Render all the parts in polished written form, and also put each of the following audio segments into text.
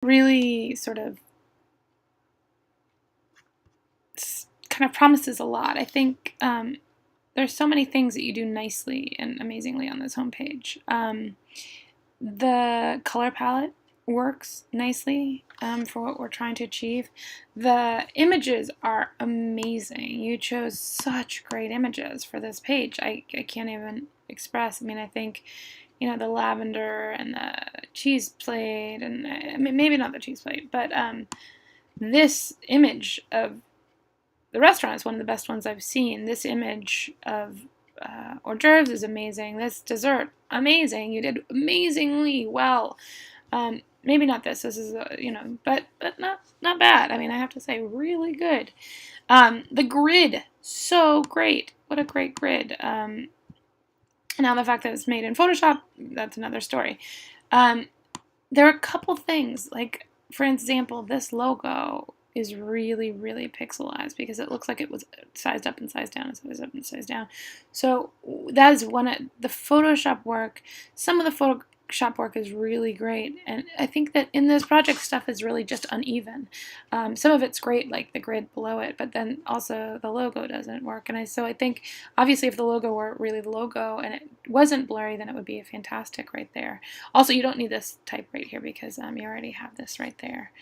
really sort of kind of promises a lot. I think there's so many things that you do nicely and amazingly on this homepage. The color palette works nicely for what we're trying to achieve. The images are amazing. You chose such great images for this page. I can't even express. I mean, I think, you know, the lavender and the cheese plate, and I mean, maybe not the cheese plate, but this image of the restaurant is one of the best ones I've seen. This image of hors d'oeuvres is amazing. This dessert, amazing. You did amazingly well. Maybe not this. This is, you know, but not bad. I mean, I have to say, really good. The grid, so great. What a great grid. Now the fact that it's made in Photoshop, that's another story. There are a couple things, like, for example, this logo is really, really pixelized because it looks like it was sized up and sized down and sized up and sized down. So that is one of the Photoshop work. Some of the Photoshop work is really great, and I think that in this project stuff is really just uneven. Some of it's great, like the grid below it, but then also the logo doesn't work. And so I think obviously if the logo were really the logo and it wasn't blurry, then it would be fantastic right there. Also, you don't need this type right here because you already have this right there.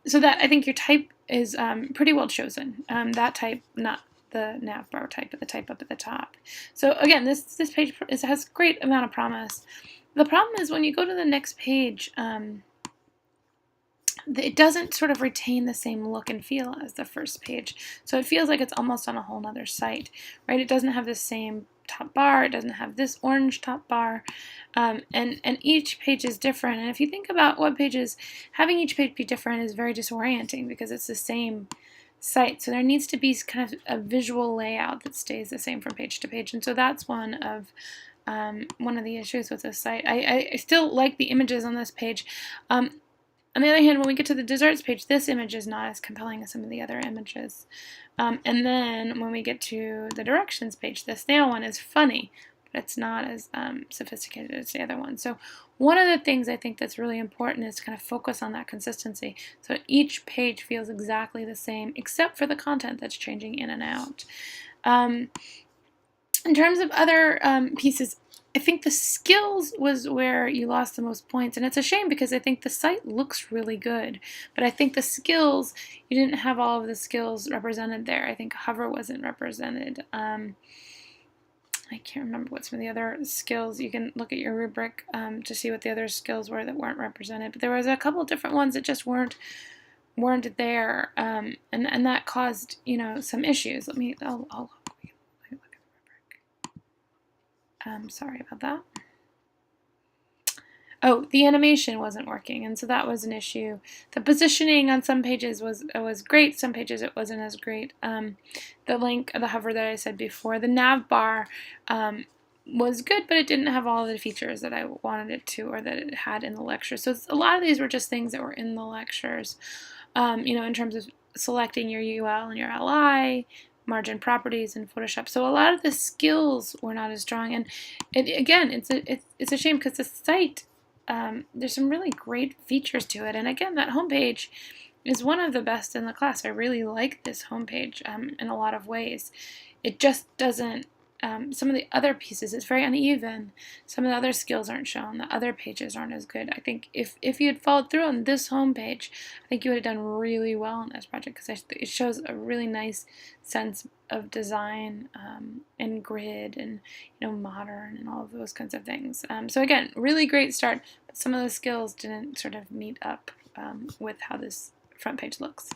So that I think your type is pretty well chosen. That type, not the nav bar type, but the type up at the top. So again, this page has a great amount of promise. The problem is when you go to the next page, it doesn't sort of retain the same look and feel as the first page. So it feels like it's almost on a whole nother site, right? It doesn't have the same top bar, it doesn't have this orange top bar, and each page is different. And if you think about what pages, having each page be different is very disorienting because it's the same site. So there needs to be kind of a visual layout that stays the same from page to page. And so that's one of the issues with this site. I still like the images on this page. On the other hand, when we get to the desserts page, this image is not as compelling as some of the other images. And then when we get to the directions page, the snail one is funny, but it's not as sophisticated as the other one. So one of the things I think that's really important is to kind of focus on that consistency. So each page feels exactly the same, except for the content that's changing in and out. In terms of other pieces, I think the skills was where you lost the most points, and it's a shame because I think the site looks really good, but I think the skills, you didn't have all of the skills represented there. I think hover wasn't represented. I can't remember what some of the other skills. You can look at your rubric to see what the other skills were that weren't represented, but there was a couple different ones that just weren't there, and that caused, you know, some issues. I'll sorry about that. Oh, the animation wasn't working, and so that was an issue. The positioning on some pages was great, some pages it wasn't as great. The link, the hover that I said before, the nav bar was good, but it didn't have all of the features that I wanted it to or that it had in the lecture. So a lot of these were just things that were in the lectures, you know, in terms of selecting your UL and your LI, margin properties in Photoshop. So a lot of the skills were not as strong, and again, it's a shame because the site, there's some really great features to it, and again, that homepage is one of the best in the class. I really like this homepage in a lot of ways. It just doesn't, some of the other pieces, it's very uneven. Some of the other skills aren't shown. The other pages aren't as good. I think if you had followed through on this homepage, I think you would have done really well on this project because it shows a really nice sense of design and grid and, you know, modern and all of those kinds of things. So again, really great start, but some of the skills didn't sort of meet up with how this front page looks.